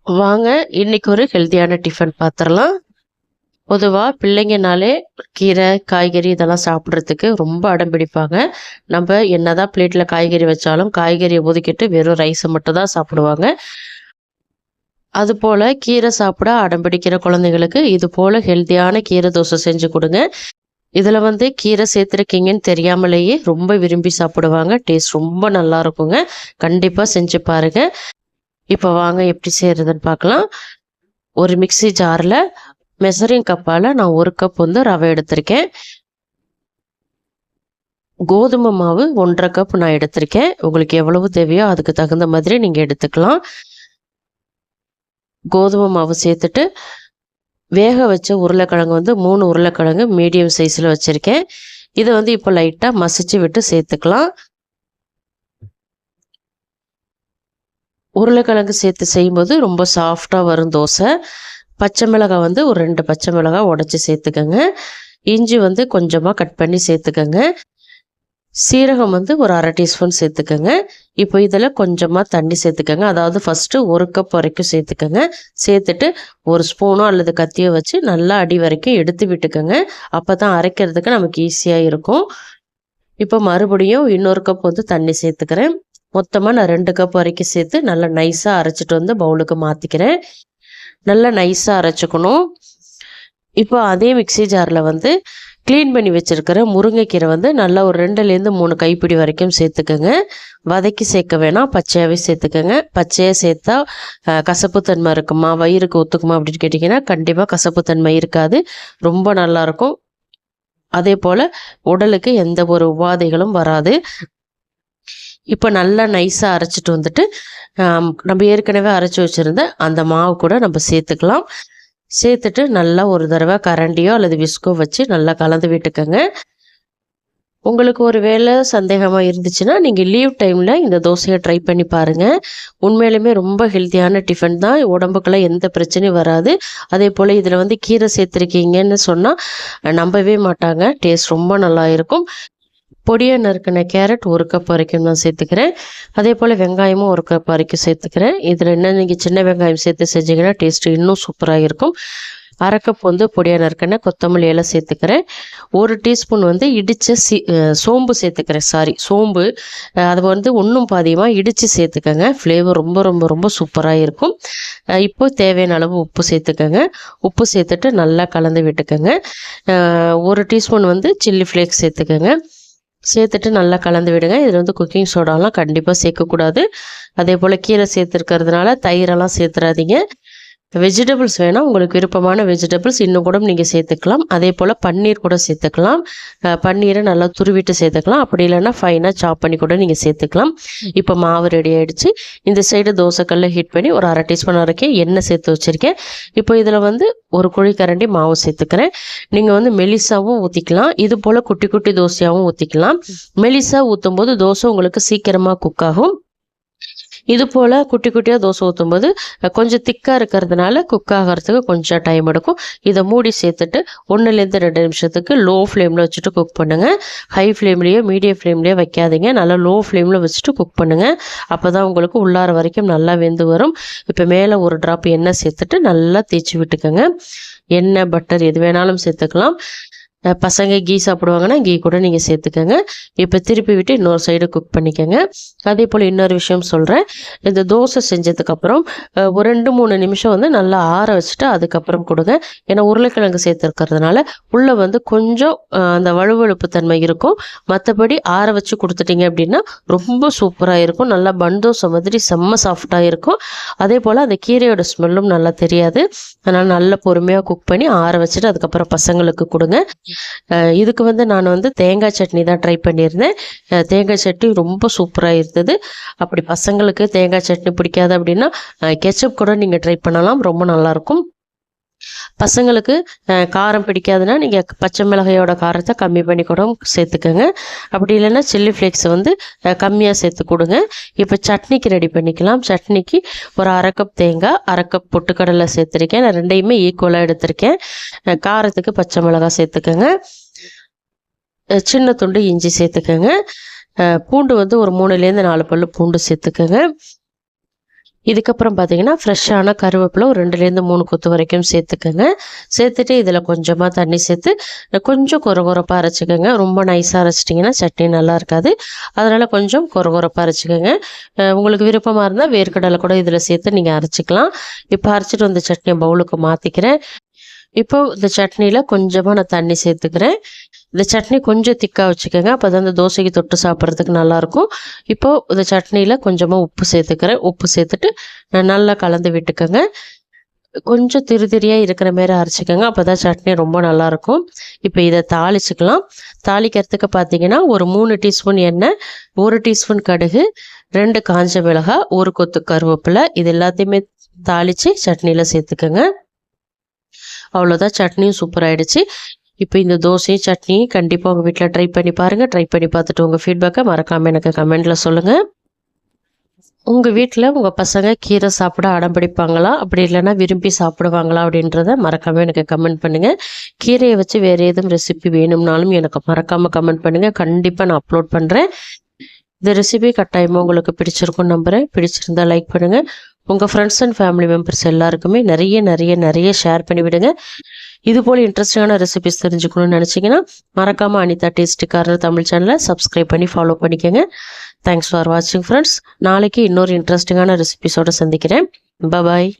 வாங்க இன்னைக்கு ஒரு ஹெல்த்தியான டிஃபன் பார்த்துடலாம். பொதுவாக பிள்ளைங்கனாலே கீரை காய்கறி இதெல்லாம் சாப்பிட்றதுக்கு ரொம்ப அடம் பிடிப்பாங்க. நம்ம என்னதான் பிளேட்டில் காய்கறி வச்சாலும் காய்கறியை ஒதுக்கிட்டு வெறும் ரைஸை மட்டும் தான் சாப்பிடுவாங்க. அதுபோல் கீரை சாப்பிட அடம் பிடிக்கிற குழந்தைங்களுக்கு இது போல் ஹெல்த்தியான கீரை தோசை செஞ்சு கொடுங்க. இதில் கீரை சேர்த்துருக்கீங்கன்னு தெரியாமலேயே ரொம்ப விரும்பி சாப்பிடுவாங்க. டேஸ்ட் ரொம்ப நல்லா இருக்குங்க. கண்டிப்பாக செஞ்சு பாருங்கள். இப்போ வாங்க எப்படி செய்கிறதுன்னு பார்க்கலாம். ஒரு மிக்ஸி ஜாரில் மெஷரிங் கப்பால் நான் 1 கப் ரவை எடுத்திருக்கேன். கோதுமை மாவு 1.5 கப் நான் எடுத்திருக்கேன். உங்களுக்கு எவ்வளவு தேவையோ அதுக்கு தகுந்த மாதிரி நீங்கள் எடுத்துக்கலாம். கோதுமை மாவு சேர்த்துட்டு வேக வச்ச உருளைக்கிழங்கு 3 உருளைக்கிழங்கு மீடியம் சைஸில் வச்சுருக்கேன். இதை இப்போ லைட்டாக மசிச்சு விட்டு சேர்த்துக்கலாம். உருளைக்கிழங்கு சேர்த்து செய்யும்போது ரொம்ப சாஃப்டாக வரும் தோசை. பச்சை மிளகாய் ஒரு 2 பச்சை மிளகாய் உடச்சி சேர்த்துக்கோங்க. இஞ்சி கொஞ்சமாக கட் பண்ணி சேர்த்துக்கோங்க. சீரகம் ஒரு 1/2 டீஸ்பூன் சேர்த்துக்கோங்க. இப்போ இதில் கொஞ்சமாக தண்ணி சேர்த்துக்கோங்க. அதாவது ஃபஸ்ட்டு 1 கப் வரைக்கும் சேர்த்துக்கோங்க. சேர்த்துட்டு ஒரு ஸ்பூனோ அல்லது கத்தியோ வச்சு நல்லா அடி வரைக்கும் எடுத்து விட்டுக்கோங்க. அப்போ தான் அரைக்கிறதுக்கு நமக்கு ஈஸியாக இருக்கும். இப்போ மறுபடியும் இன்னொரு கப் தண்ணி சேர்த்துக்கிறேன். மொத்தமாக நான் 2 கப் வரைக்கும் சேர்த்து நல்லா நைஸாக அரைச்சிட்டு பவுலுக்கு மாற்றிக்கிறேன். நல்லா நைஸாக அரைச்சிக்கணும். இப்போ அதே மிக்ஸி ஜாரில் க்ளீன் பண்ணி வச்சுருக்கிற முருங்கைக்கீரை நல்லா ஒரு 2லேருந்து 3 கைப்பிடி வரைக்கும் சேர்த்துக்கோங்க. வதக்கி சேர்க்க வேணாம், பச்சையாகவே சேர்த்துக்கோங்க. பச்சையாக சேர்த்தா கசப்புத்தன்மை இருக்குமா, வயிறுக்கு ஒத்துக்குமா அப்படின்னு கேட்டிங்கன்னா கண்டிப்பாக கசப்புத்தன்மை இருக்காது, ரொம்ப நல்லாயிருக்கும். அதே போல் உடலுக்கு எந்த ஒரு உபாதைகளும் வராது. இப்போ நல்லா நைஸாக அரைச்சிட்டு நம்ம ஏற்கனவே அரைச்சி வச்சுருந்த அந்த மாவு கூட நம்ம சேர்த்துக்கலாம். சேர்த்துட்டு நல்லா ஒரு தடவை கரண்டியோ அல்லது விஸ்கோ வச்சு நல்லா கலந்து விட்டுக்கோங்க. உங்களுக்கு ஒரு வேளை சந்தேகமாக இருந்துச்சுன்னா நீங்கள் லீவ் டைமில் இந்த தோசையை ட்ரை பண்ணி பாருங்கள். உண்மையிலுமே ரொம்ப ஹெல்த்தியான டிஃபன் தான், உடம்புக்கெல்லாம் எந்த பிரச்சனையும் வராது. அதே போல் இதில் கீரை சேர்த்துருக்கீங்கன்னு சொன்னால் நம்பவே மாட்டாங்க. டேஸ்ட் ரொம்ப நல்லா இருக்கும். பொடியாக நறுக்கின கேரட் 1 கப் வரைக்கும் நான் சேர்த்துக்கிறேன். அதே போல் வெங்காயமும் 1 கப் வரைக்கும் சேர்த்துக்கிறேன். இதில் என்ன நீங்கள் சின்ன வெங்காயம் சேர்த்து செஞ்சிங்கன்னா டேஸ்ட்டு இன்னும் சூப்பராக இருக்கும். 1/2 கப் பொடியாக நறுக்கின கொத்தமல்லி எல்லாம் சேர்த்துக்கிறேன். 1 டீஸ்பூன் இடித்த சோம்பு சேர்த்துக்கிறேன். சோம்பு அதை ஒன்றும் பாதியமாக இடித்து சேர்த்துக்கோங்க. ஃப்ளேவர் ரொம்ப ரொம்ப ரொம்ப சூப்பராக இருக்கும். இப்போ தேவையான அளவு உப்பு சேர்த்துக்கோங்க. உப்பு சேர்த்துட்டு நல்லா கலந்து விட்டுக்கோங்க. 1 டீஸ்பூன் சில்லி ஃப்ளேக்ஸ் சேர்த்துக்கோங்க. சேர்த்துட்டு நல்லா கலந்து விடுங்க. இதில் குக்கிங் சோடாலாம் கண்டிப்பாக சேர்க்கக்கூடாது. அதே போல் கீரை சேர்த்துருக்கிறதுனால தயிரெல்லாம் சேர்த்துறாதீங்க. வெஜிடபிள்ஸ் வேணால் உங்களுக்கு விருப்பமான வெஜிடபிள்ஸ் இன்னும் கூட நீங்கள் சேர்த்துக்கலாம். அதே போல் பன்னீர் கூட சேர்த்துக்கலாம். பன்னீரை நல்லா துருவிட்டு சேர்த்துக்கலாம். அப்படி இல்லைன்னா ஃபைனாக சாப் பண்ணி கூட நீங்கள் சேர்த்துக்கலாம். இப்போ மாவு ரெடி ஆகிடுச்சு. இந்த சைடு தோசைக்கல்ல ஹீட் பண்ணி ஒரு 1/2 டீஸ்பூன் வரைக்கும் எண்ணெய் சேர்த்து வச்சுருக்கேன். இப்போ இதில் ஒரு குழிக்கரண்டி மாவு சேர்த்துக்கிறேன். நீங்கள் மெலிசாவும் ஊற்றிக்கலாம், இது போல் குட்டி குட்டி தோசையாகவும் ஊற்றிக்கலாம். மெலிசாக ஊற்றும் போது தோசை உங்களுக்கு சீக்கிரமாக குக் ஆகும். இது போல் குட்டி குட்டியாக தோசை ஊற்றும்போது கொஞ்சம் திக்காக இருக்கிறதுனால குக் ஆகிறதுக்கு கொஞ்சம் டைம் எடுக்கும். இதை மூடி சேர்த்துட்டு 1லேருந்து 2 நிமிஷத்துக்கு லோ ஃப்ளேமில் வச்சுட்டு குக் பண்ணுங்கள். ஹை ஃப்ளேம்லேயோ மீடியம் ஃப்ளேம்லேயோ வைக்காதீங்க, நல்லா லோ ஃப்ளேமில் வச்சுட்டு குக் பண்ணுங்கள். அப்போ தான் உங்களுக்கு உள்ளார வரைக்கும் நல்லா வெந்து வரும். இப்போ மேலே ஒரு ட்ராப் எண்ணெய் சேர்த்துட்டு நல்லா தேய்ச்சி விட்டுக்கோங்க. எண்ணெய் பட்டர் எது வேணாலும் சேர்த்துக்கலாம். பசங்க கீ சாப்பிடுவாங்கன்னா கீ கூட நீங்கள் சேர்த்துக்கோங்க. இப்போ திருப்பி விட்டு இன்னொரு சைடு குக் பண்ணிக்கோங்க. அதே போல் இன்னொரு விஷயம் சொல்கிறேன். இந்த தோசை செஞ்சதுக்கப்புறம் ஒரு 2-3 நிமிஷம் நல்லா ஆற வச்சுட்டு அதுக்கப்புறம் கொடுங்க. ஏன்னா உருளைக்கிழங்கு சேர்த்துருக்கிறதுனால உள்ளே கொஞ்சம் அந்த வழுவழுப்பு தன்மை இருக்கும். மற்றபடி ஆற வச்சு கொடுத்துட்டிங்க அப்படின்னா ரொம்ப சூப்பராக இருக்கும். நல்லா பன் தோசை மாதிரி செம்ம சாஃப்டாக இருக்கும். அதே போல் அந்த கீரையோட ஸ்மெல்லும் நல்லா தெரியாது. அதனால் நல்லா பொறுமையாக குக் பண்ணி ஆற வச்சுட்டு அதுக்கப்புறம் பசங்களுக்கு கொடுங்க. இதுக்கு நான் தேங்காய் சட்னி தான் ட்ரை பண்ணியிருந்தேன். தேங்காய் சட்னி ரொம்ப சூப்பராக இருந்தது. அப்படி பசங்களுக்கு தேங்காய் சட்னி பிடிக்காது அப்படின்னா கெச்சப் கூட நீங்கள் ட்ரை பண்ணலாம், ரொம்ப நல்லாயிருக்கும். பசங்களுக்கு காரம் பிடிக்காதுன்னா நீங்கள் பச்சை மிளகாயோட காரத்தை கம்மி பண்ணி கூட சேர்த்துக்கோங்க. அப்படி இல்லைன்னா சில்லி ஃப்ளேக்ஸை கம்மியாக சேர்த்து கொடுங்க. இப்போ சட்னிக்கு ரெடி பண்ணிக்கலாம். சட்னிக்கு ஒரு 1/2 கப் தேங்காய், 1/2 கப் பொட்டுக்கடலை சேர்த்துருக்கேன். நான் ரெண்டையுமே ஈக்குவலாக எடுத்திருக்கேன். காரத்துக்கு பச்சை மிளகாய் சேர்த்துக்கோங்க. சின்ன துண்டு இஞ்சி சேர்த்துக்கோங்க. பூண்டு ஒரு 3லேருந்து 4 பல்லு பூண்டு சேர்த்துக்கோங்க. இதுக்கப்புறம் பார்த்தீங்கன்னா ஃப்ரெஷ்ஷான கருவேப்பிலை ஒரு 2லேருந்து 3 கொத்து வரைக்கும் சேர்த்துக்கோங்க. சேர்த்துட்டு இதில் கொஞ்சமாக தண்ணி சேர்த்து கொஞ்சம் கொரகொரப்பாக அரைச்சிக்கோங்க. ரொம்ப நைஸாக அரைச்சிட்டிங்கன்னா சட்னி நல்லா இருக்காது. அதனால் கொஞ்சம் கொரகொரப்பாக அரைச்சிக்கோங்க. உங்களுக்கு விருப்பமாக இருந்தால் வேர்க்கடலை கூட இதில் சேர்த்து நீங்கள் அரைச்சிக்கலாம். இப்போ அரைச்சிட்டு வந்த சட்னியை பவுலுக்கு மாற்றிக்கிறேன். இப்போ இந்த சட்னியில் கொஞ்சமாக நான் தண்ணி சேர்த்துக்கிறேன். இந்த சட்னி கொஞ்சம் திக்காக வச்சுக்கோங்க. அப்போ தான் இந்த தோசைக்கு தொட்டு சாப்பிட்றதுக்கு நல்லாயிருக்கும். இப்போது இந்த சட்னியில் கொஞ்சமாக உப்பு சேர்த்துக்கிறேன். உப்பு சேர்த்துட்டு நல்லா கலந்து விட்டுக்கோங்க. கொஞ்சம் திரியாக இருக்கிற மாரி அரைச்சிக்கோங்க. அப்போ தான் சட்னி ரொம்ப நல்லாயிருக்கும். இப்போ இதை தாளிச்சுக்கலாம். தாளிக்கிறதுக்கு பார்த்தீங்கன்னா ஒரு 3 டீஸ்பூன் எண்ணெய், 1 டீஸ்பூன் கடுகு, 2 காஞ்ச மிளகாய், 1 கொத்து கருவேப்பிலை, இது எல்லாத்தையுமே தாளித்து சட்னியில் சேர்த்துக்கோங்க. அவ்வளோதான், சட்னியும் சூப்பராகிடுச்சு. இப்போ இந்த தோசையும் சட்னியும் கண்டிப்பாக உங்கள் வீட்டில் ட்ரை பண்ணி பாருங்கள். ட்ரை பண்ணி பார்த்துட்டு உங்கள் ஃபீட்பேக்கை மறக்காமல் எனக்கு கமெண்ட்டில் சொல்லுங்கள். உங்கள் வீட்டில் உங்கள் பசங்க கீரை சாப்பிட அடம் பிடிப்பாங்களா, அப்படி இல்லைன்னா விரும்பி சாப்பிடுவாங்களா அப்படின்றத மறக்காமல் எனக்கு கமெண்ட் பண்ணுங்கள். கீரையை வச்சு வேறு எதுவும் ரெசிபி வேணும்னாலும் எனக்கு மறக்காமல் கமெண்ட் பண்ணுங்கள். கண்டிப்பாக நான் அப்லோட் பண்ணுறேன். இந்த ரெசிபி கட்டாயமாக உங்களுக்கு பிடிச்சிருக்கும்னு நம்புகிறேன். பிடிச்சிருந்தால் லைக் பண்ணுங்கள். உங்கள் ஃப்ரெண்ட்ஸ் அண்ட் ஃபேமிலி மெம்பர்ஸ் எல்லாருக்குமே நிறைய ஷேர் பண்ணிவிடுங்க. இதுபோல் இன்ட்ரெஸ்டிங்கான ரெசிபிஸ் தெரிஞ்சுக்கணும்னு நினச்சிங்கன்னா மறக்காமல் அனிதா டேஸ்டி கார்னர் தமிழ் சேனலை சப்ஸ்கிரைப் பண்ணி ஃபாலோ பண்ணிக்கோங்க. தேங்க்ஸ் ஃபார் வாட்சிங் ஃப்ரெண்ட்ஸ். நாளைக்கு இன்னொரு இன்ட்ரெஸ்டிங்கான ரெசிபிஸோடு சந்திக்கிறேன். பாய்.